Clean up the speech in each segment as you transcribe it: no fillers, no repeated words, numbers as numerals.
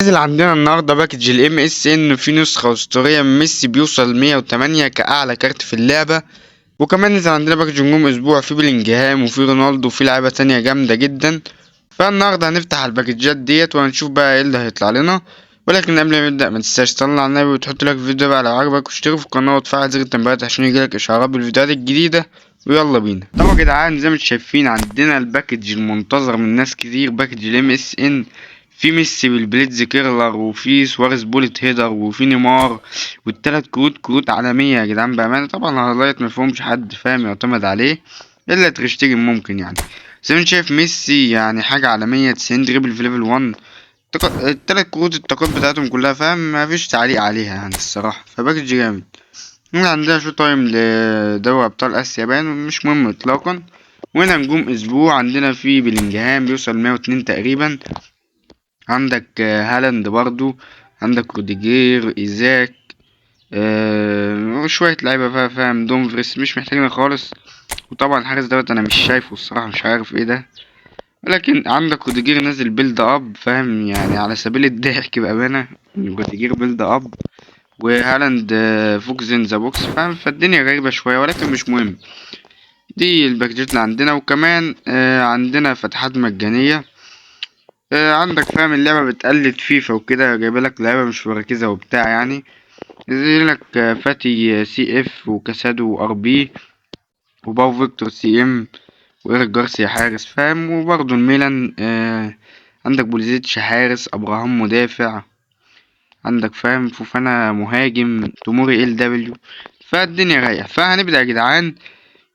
نزل عندنا النهارده باكج الام اس ان في نسخة اسطورية من ميسي بيوصل 108 كأعلى كارت في اللعبة. وكمان نزل عندنا باكج نجوم اسبوع في بلينجهام وفي رونالدو وفي لعيبة تانية جامدة جدا. فالنهارده هنفتح الباكجات ديت وهنشوف بقى ايه اللي هيطلع لنا. ولكن قبل ما نبدأ ما تنساش تصلي على النبي وتحط لايك في الفيديو بقى لو عجبك، واشترك في القناة وتفعل زر التنبيهات عشان يجيلك اشعارات بالفيديوهات الجديدة. ويلا بينا. طبعا يا جدعان زي ما انتم شايفين عندنا الباكج المنتظر من ناس كتير، باكج الام اس ان في ميسي بالبليتز كيرلر وفي سواريز بوليت هيدر وفي نيمار، والتلات كروت عالمية يا جدعان بأمانة. طبعا الهايلايت مفهومش حد فاهم يعتمد عليه إلا تريشتجن ممكن يعني. زي ما انت شايف ميسي يعني حاجة عالمية، 90 دريبل في ليفل 1. التلات كروت الطاقات بتاعتهم كلها فاهم مفيش تعليق عليها يعني الصراحة، فباكج جامد. عندنا شو تايم لدوري أبطال آسيا باين مش مهم إطلاقا. وهنا نجوم أسبوع عندنا في بلينجهام بيوصل 102 تقريبا. عندك هالاند برضو، عندك روديجير إيزاك، وشوية لعيبة فاهم دومفريس مش محتاجين خالص. وطبعا الحارس دوت أنا مش شايفه الصراحة، مش عارف ايه ده. لكن عندك روديجير نازل بيلد اب فاهم يعني على سبيل الضحك بأمانة. روديجير بيلد اب وهالاند فوكس ان ذا بوكس فاهم، فالدنيا غريبة شوية ولكن مش مهم. دي الباكجات اللي عندنا. وكمان عندنا فتحات مجانية. عندك فاهم اللعبة بتقلد فيفا وكده، جايبلك لعبة مش مركزة وبتاع يعني. ينزلك فاتي سي اف وكاسادو ار بي وباو فيكتور سي ام وإيريك جارسيا حارس فاهم. وبرضه الميلان عندك بوليزيتش حارس، ابراهام مدافع، عندك فاهم فوفانا مهاجم، توموري ال دبليو. فالدنيا رايقة. فهنبدأ يا جدعان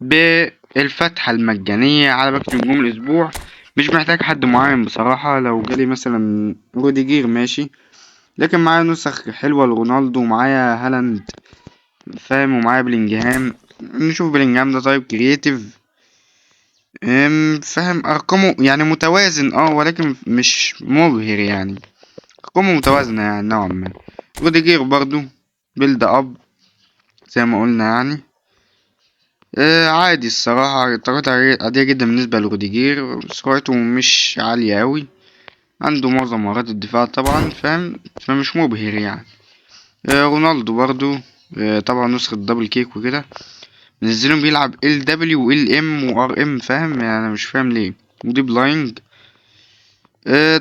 بالفتحة المجانية على باكج نجوم الأسبوع. مش محتاج حد معين بصراحة، لو جالي مثلا روديجير ماشي، لكن معايا نسخ حلوة لرونالدو ومعايا هالاند فاهم ومعايا بلينجهام. نشوف بلينجهام ده طيب كرييتيف فاهم أرقامه يعني متوازن ولكن مش مبهر يعني، أرقامه متوازنة يعني نوعا ما. روديجير برضو بيلد أب زي ما قلنا يعني. عادي الصراحة، طاقته عادية جدا بالنسبة لروديجير، سرعته مش عالية أوي، عنده معظم مهارات الدفاع طبعا فاهم، فمش مبهر يعني. رونالدو برضو طبعا نسخة دبل كيك وكده، منزلهم بيلعب ال دبليو وال ام وار ام فاهم يعني انا مش فاهم ليه. ودي بلاينج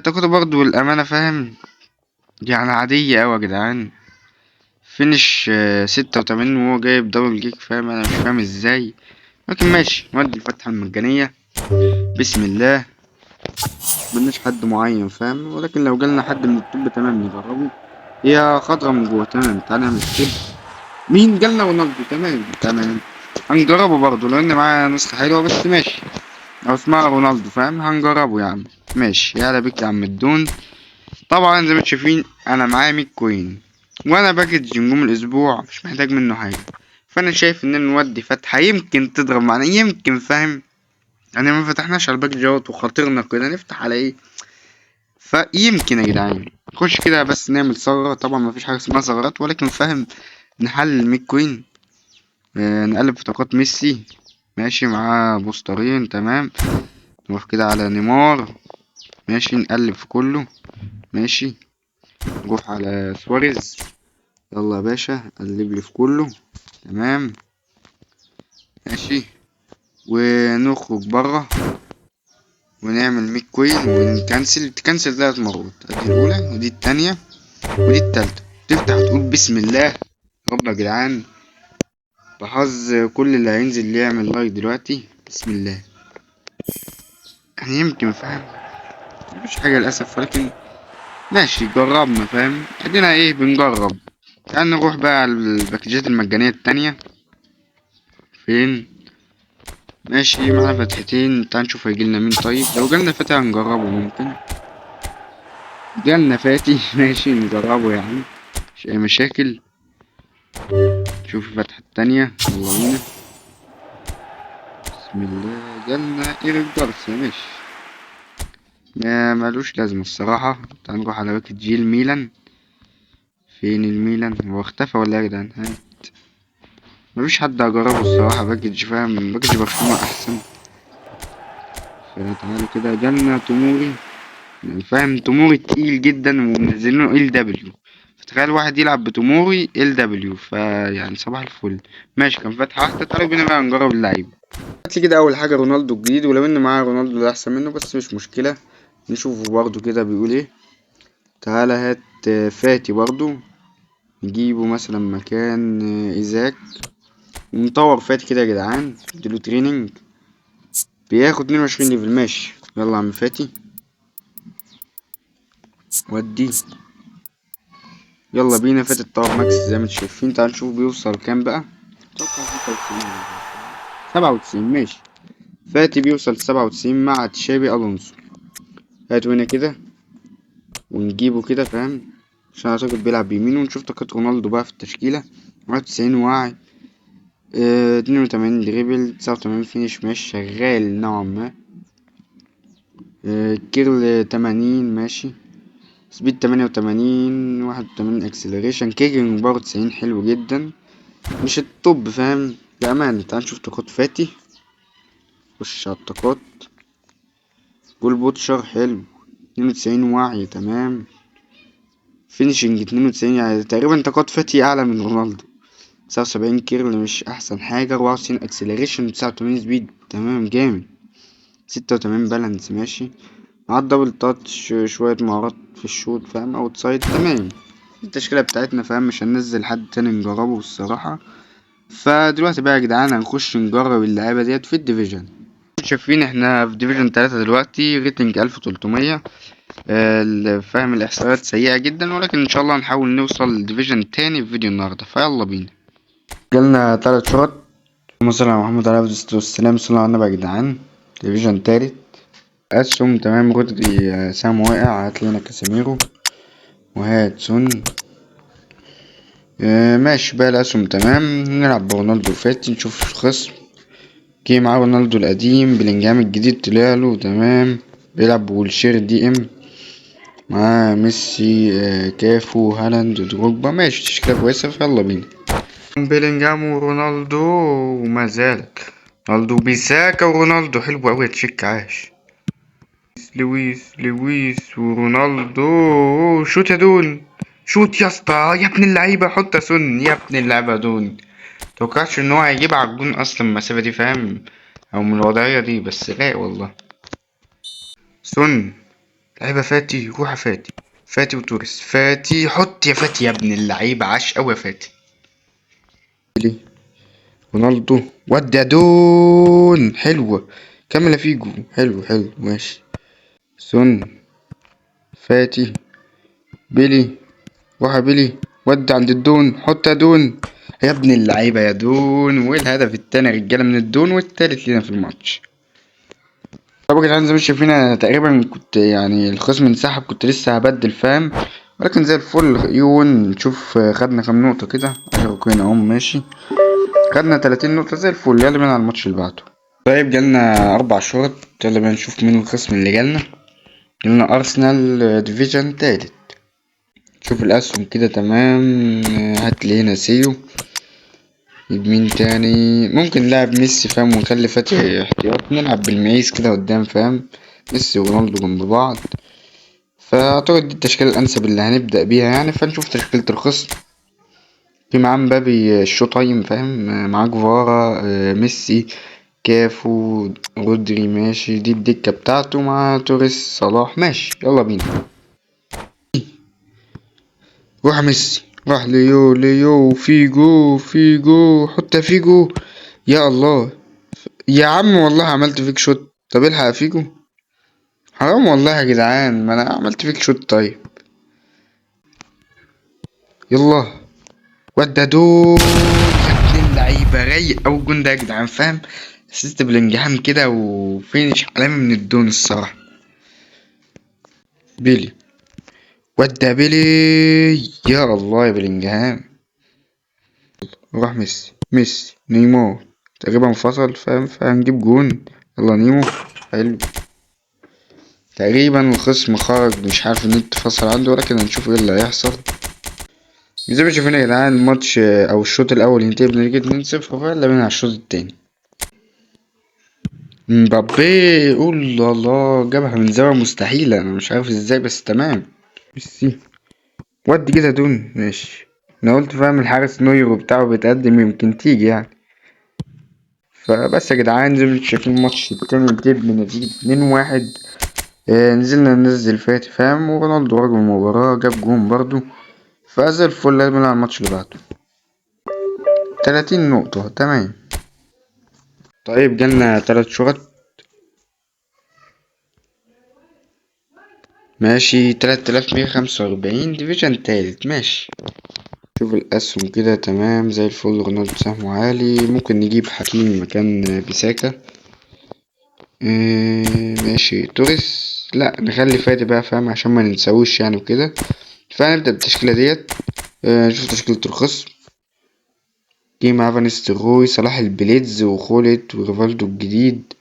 طاقته برضو الأمانة فاهم يعني عادية أوي يا جدعان. فينش 86 وهو جايب دبل كيك فاهم، انا مش فاهم ازاي، لكن ماشي نودي الفتحة المجانية بسم الله. ملناش حد معين فاهم، ولكن لو جالنا حد من الطب تمام نجربه. هي خضرة من جوه تمام، تعالى نعمل كده. مين جالنا؟ رونالدو تمام تمام. هنجربه برضه لأن معايا نسخة حلوة بس ماشي. أو اسمها رونالدو فاهم، هنجربه يا عم ماشي. يلا بيك يا عم الدون. طبعا زي ما انتم شايفين أنا معايا 100 كوين، وأنا باكج نجوم الأسبوع مش محتاج منه حاجة. فأنا شايف إن نودي فتحة يمكن تضرب معانا يمكن فاهم يعني. ما فتحناش على الباك جوت وخاطرنا كده نفتح على ايه، فيمكن يا جدعان نخش كده بس نعمل ثغرة. طبعا ما فيش حاجة اسمها ثغرات ولكن فاهم نحلل الميك كوين. نقلب في طاقات ميسي ماشي معاه بوسترين تمام. نروح كده على نيمار ماشي، نقلب في كله ماشي. نروح على سواريز، يلا يا باشا قلب لي في كله تمام ماشي. ونخرج بره ونعمل ميك كوين تكنسل 3 مرات، ادي الاولى ودي التانية ودي التالتة. تفتح وتقول بسم الله. رب يا جدعان بحظ كل اللي هينزل اللي يعمل لايك دلوقتي بسم الله. يعني يمكن فاهم مفيش حاجة للأسف ولكن ماشي جربنا فاهم، ادينا ايه بنجرب. تعال نروح بقى على الباكجات المجانية التانية. فين؟ ماشي معانا فتحتين، تعال نشوف هيجيلنا مين. طيب لو جالنا فتح هنجربه ممكن. جالنا فاتي ماشي نجربه يعني مش اي مشاكل. شوف الفتحة التانية يلا بينا بسم الله. جالنا ايريك جارسيا ماشي، ما ملوش لازمة الصراحة. تعال نروح على باكج جيل ميلان. فين الميلان؟ هو اختفى ولا ايه يا جدعان؟ مفيش حد هجربه الصراحة، باكج فاهم باكج برشلونة احسن. فتعالوا كده. جالنا توموري يعني فاهم، توموري تقيل جدا ومنزلينه ال دبليو. فتخيل واحد يلعب بتوموري ال دبليو، فيعني صباح الفل. ماشي، كان فاتحة واحدة. تعالوا بينا بقى نجرب اللعيبة. هاتلي كده أول حاجة رونالدو الجديد، ولو إن معايا رونالدو ده أحسن منه بس مش مشكلة. نشوفه برضه كده بيقول ايه. تعالى هات فاتي برضه. نجيبه مثلا مكان إيزاك. ونطور فاتي كده يا جدعان، نديله تريننج. بياخد 22 ليفل. ماشي يلا يا عم فاتي، ودي. يلا بينا فاتي الطور ماكس زي ما انتم شايفين. تعال نشوف بيوصل كام بقى. اتوقع 96. 97 ماشي. فاتي بيوصل 97 مع تشابي الونسو. هاتوا هنا كده ونجيبه كده فاهم، عشان اعتقد بيلعب بيمين. ونشوف طاقة رونالدو بقى في التشكيلة. 91 وعي، 82 دريبل، 89 فينيش ماشي شغال نوعا ما. كيرل 80 ماشي. سبيد 88، 81 اكسلريشن. كيكنج باور 90 حلو جدا. مش الطب فاهم بأمانة. تعال نشوف طاقات فاتي. خش على الطاقات. جول بوتشر حلو. 92 وعي تمام. فينيشنج 92، يعني تقريبا طاقات فاتي أعلى من رونالدو. 79 كيرل مش أحسن حاجة. 94 اكسلريشن، 89 سبيد تمام جامد. 86 بالانس ماشي. مع الدبل تاتش شوية مهارات في الشوط فاهم، اوت سايد تمام. التشكيلة بتاعتنا فاهم، مش هننزل حد تاني نجربه الصراحة. فدلوقتي بقى يا جدعان هنخش نجرب اللعيبة ديت في الديفيجن. شايفين احنا في ديفيجن 3 دلوقتي، ريتنج 1300. فاهم الاحصائيات سيئة جدا، ولكن ان شاء الله هنحاول نوصل لديفيجن تاني في فيديو النهاردة. فيلا بينا. جالنا 3 شوط. مثلا محمد علي الصلاة والسلام، صلى على النبي يا جدعان. ديفيجن تالت. أسهم تمام. رودري سام واقع. هاتلنا كاسيميرو وهات سون. ماشي بقى الأسهم تمام. نلعب برونالدو فاتي نشوف الخصم. جه معاه رونالدو القديم. بلينجهام الجديد طلعله تمام. بيلعب بولشير دي ام. معاه ميسي، كافو، هالاند، دروجبا. ماشي تشكيلة كويسة. فيلا بينا. بيلينجهام ورونالدو وما زالت رونالدو بيساكا ورونالدو. حلو أوي تشيك عاش. لويس ورونالدو. شوت يا دون. شوت يا اسطى يا ابن اللعيبه. حط يا سون يا ابن اللعيبه دون. متوقعش ان هو هيجيب على الجون اصلا المسافه دي فاهم، او من الوضعيه دي، بس رايق والله. سون. لعيبه فاتي. روح يا فاتي. فاتي وتوريس. فاتي حط يا فاتي يا ابن اللعيبه. عاش قوي يا فاتي. رونالدو. ودي يا دون. حلوه. كمل يا فيجو. حلو ماشي. سون. فاتي. بيلي. روح يا بيلي. ودي عند الدون. حط يا دون يا ابن اللعيبة يا دون. والهدف التاني يا رجالة من الدون، والتالت لينا في الماتش. طب يا جدعان زي ما شايفين انا تقريبا كنت يعني الخصم انسحب، كنت لسه هبدل فاهم، ولكن زي الفل. يون نشوف خدنا كام نقطة كده. 10 كوين اهو ماشي. خدنا 30 نقطة زي الفل. يلا بينا على الماتش اللي بعده. طيب جالنا 4 شوط. يلا بينا نشوف مين الخصم اللي جالنا أرسنال ديفيجن تالت. شوف الأسهم كده تمام. هاتلي هنا سيو. مين تاني ممكن لاعب ميسي فاهم، ونخلي فاتي احتياط. نلعب بالمعيز كده قدام فاهم، ميسي ورونالدو جنب بعض. فأعتقد دي التشكيلة الأنسب اللي هنبدأ بيها يعني. فنشوف تشكيلة الخصم. في معاه مبابي الشو تايم فاهم، معاه جوارا، ميسي، كافو، رودري ماشي. دي الدكة بتاعته مع توريس صلاح. ماشي يلا بينا. روح ميسي. راح ليو فيجو. حط يا فيجو. يا الله. يا عم والله عملت فيك شوت. طب الحق يا فيجو. حرام والله يا جدعان، ما انا عملت فيك شوت. طيب يلا. ودى دول يا ابن اللعيبه. رايق اوي الجون ده يا جدعان فاهم. اسيست بلينجهام كده وفينش علامة من الدون الصراحة. بيلي. ودى بيلي. يا الله يا بلينجهام. وراح ميسي نيمار. تقريبا انفصل فاهم، فهنجيب جون. يلا نيمو. حلو. تقريبا الخصم خرج، مش عارف النت فصل عنده، ولكن هنشوف ايه اللي هيحصل. زي ما شايفين يا جدعان الماتش او الشوط الاول ينتهي بنتيجة 2-0. فيلا بينا على الشوط التاني. مبابي، قول الله، جابها من زاوية مستحيلة، انا مش عارف ازاي بس تمام. ميسي، ودي كده دون ماشي. انا قلت فاهم الحارس نوير بتاعه بيتقدم يمكن تيجي يعني. فبس يا جدعان زي ما انتوا شايفين الماتش التاني انتهى بنتيجة 2-1. نزلنا ننزل فاتي فاهم، ورونالدو رجل المباراة جاب جون برضو. فزي الفل لازم نلعب الماتش اللي بعده. 30 نقطة تمام. طيب جالنا 3 شرط. ماشي، 3145 ديفيجن تالت ماشي. شوف الأسهم كده تمام زي الفل، رونالدو سهمه عالي، ممكن نجيب حكيمي مكان بيساكا. ماشي توريس. لا نخلي فادي بقى فاهم عشان ما ننساوش يعني وكده. فنبدأ بالتشكيلة ديت. نشوف تشكيلة الخصم. جه معاه فان ستروي، صلاح البليدز، وخولت، وريفالدو الجديد،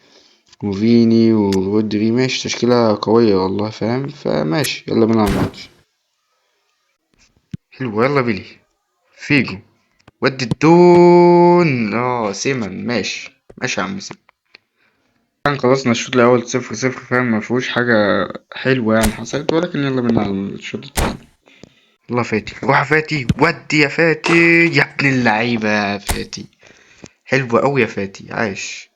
وفيني، ورودري. ماشي تشكيلة قوية والله فاهم، فماشي يلا بينا على الماتش. حلو يلا بيلي. فيجو، ودي الدون سيمن ماشي. ماشي يا عم سيمن. كان خلصنا الشوط الأول 0-0 فاهم، مفيهوش حاجة حلوة يعني حصلت، ولكن يلا بينا على الشوط التاني. يلا فاتي، روح يا فاتي، ودي يا فاتي يا ابن اللعيبة يا فاتي. حلو أوي يا فاتي، عايش.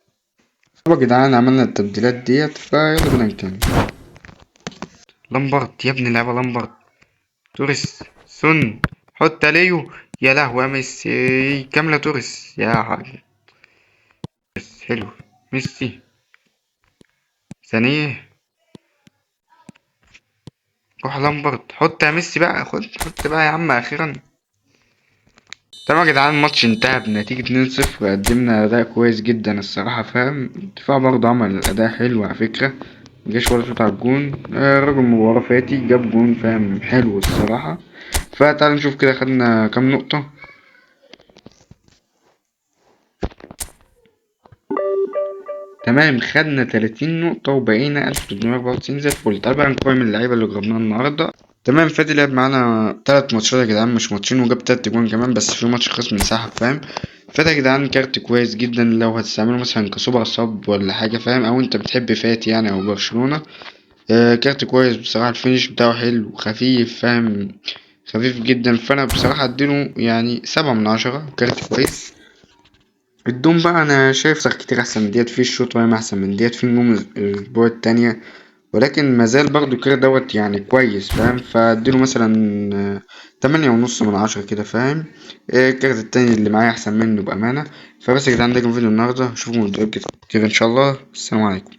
طب يا جدعان عملنا التبديلات ديت فيلا بينا نكمل. لامبرد يا ابن اللعيبة، لامبرد، توريس، سون، حط ليو. يا لهوي يا ميسي، كاملة توريس يا حاج. بس حلو. ميسي، ثانية، روح لامبرد، حط يا ميسي بقى، خد حط بقى يا عم أخيرا. تمام يا جدعان الماتش انتهى بنتيجة 2-0. قدمنا أداء كويس جدا الصراحة فاهم، الدفاع برضه عمل أداء حلو على فكرة، مجاش ولا شوط على الجون. الراجل مباراة فاتي جاب جون فاهم حلو الصراحة. فتعال نشوف كده خدنا كام نقطة. تمام خدنا 30 نقطة وبقينا 1394 زي الفل. تعال بقى نقيم اللعيبة اللي جربناها النهاردة. تمام فادي لعب معانا 3 ماتشات يا جدعان، مش ماتشين، وجاب 3 جوان كمان، بس في ماتش خصم انسحب فاهم. فادي يا جدعان كارت كويس جدا لو هتستعمله مثلا كسوبر صب ولا حاجة فاهم، او انت بتحب فاتي يعني او برشلونة. كارت كويس بصراحة، الفينش بتاعه حلو خفيف فاهم، خفيف جدا. فانا بصراحة اديله يعني 7/10، كارت كويس. الدوم بقى انا شايف صح كتير احسن من ديت، في الشوط وايم احسن من ديت، في نجوم الاسبوع التانية، ولكن مازال برضو كده دوت يعني كويس فاهم. فاديله مثلا 8.5/10 كده فاهم. الكارت التاني اللي معايا احسن منه بأمانة. فبس يا جدعان ده كان فيديو النهاردة، اشوفكم فيديوهات كتير ان شاء الله. السلام عليكم.